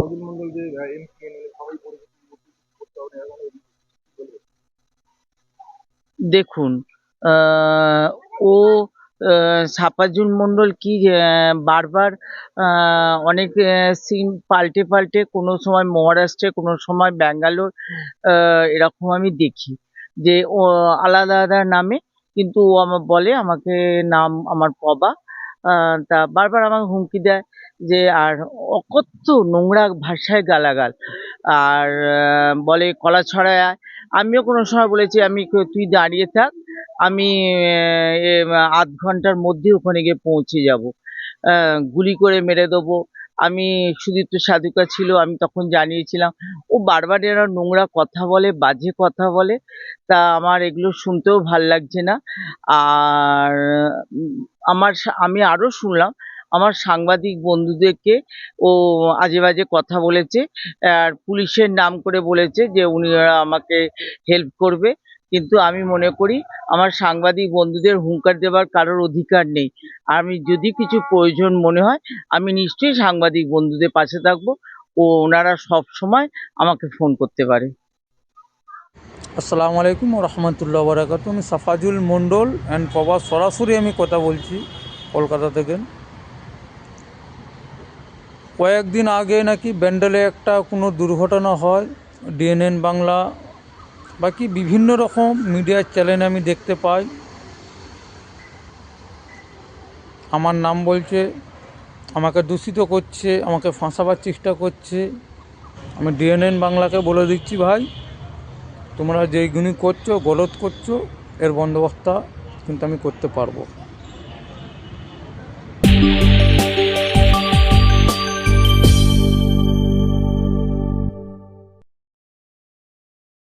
সাফাজুল মন্ডল যে এমপি সবাই পরিবর্তন করতে হবে এমন বলবে? দেখুন, ও সাফাজুল মণ্ডল কি বারবার অনেক সিন পাল্টে পাল্টে কোনো সময় মহারাষ্ট্রে, কোনো সময় ব্যাঙ্গালোর, এরকম আমি দেখি যে ও আলাদা আলাদা নামে, কিন্তু ও বলে আমাকে নাম আমার পবা। তা বারবার আমাকে হুমকি দেয় যে, আর অকথ্য নোংরা ভাষায় গালাগাল, আর বলে কলা ছড়ায় আয়। আমিও কোনো সময় বলেছি আমি তুই দাঁড়িয়ে থাক, আমি আধ ঘন্টার মধ্যে ওখানে গিয়ে পৌঁছে যাব, গুলি করে মেরে দেবো। আমি সুদীপ্ত সাধুকা ছিল, আমি তখন জানিয়েছিলাম। ও বারবার এরা নোংরা কথা বলে, বাজে কথা বলে, তা আমার এগুলো শুনতেও ভাল লাগছে না। আর আমি আরো শুনলাম আমার সাংবাদিক বন্ধুদেরকে ও আজে বাজে কথা বলেছে, আর পুলিশের নাম করে বলেছে যে উনিরা আমাকে হেল্প করবে। কিন্তু আমি মনে করি আমার সাংবাদিক বন্ধুদের হুঙ্কার দেবার কারোর অধিকার নেই। আমি যদি কিছু প্রয়োজন মনে হয় আমি নিশ্চয়ই সাংবাদিক বন্ধুদের পাশে থাকবো, ও ওনারা সব সময় আমাকে ফোন করতে পারে। আসসালামু আলাইকুম ও রহমতুল্লাহ বারাকাতু। আমি সাফাজুল মণ্ডল অ্যান্ড প্রবাস, সরাসরি আমি কথা বলছি কলকাতা থেকে। কয়েকদিন আগে নাকি ব্যান্ডেলে একটা কোনো দুর্ঘটনা হয়, ডিএনএন বাংলা বাকি বিভিন্ন রকম মিডিয়ার চ্যানেলে আমি দেখতে পাই। আমার নাম বলছে, আমাকে দূষিত করছে, আমাকে ফাঁসাবার চেষ্টা করছে। আমি ডিএনএন বাংলাকে বলে দিচ্ছি, ভাই তোমরা যেইগুলি করছো গলত করছো, এর বন্দোবস্ত কিন্তু আমি করতে পারবো।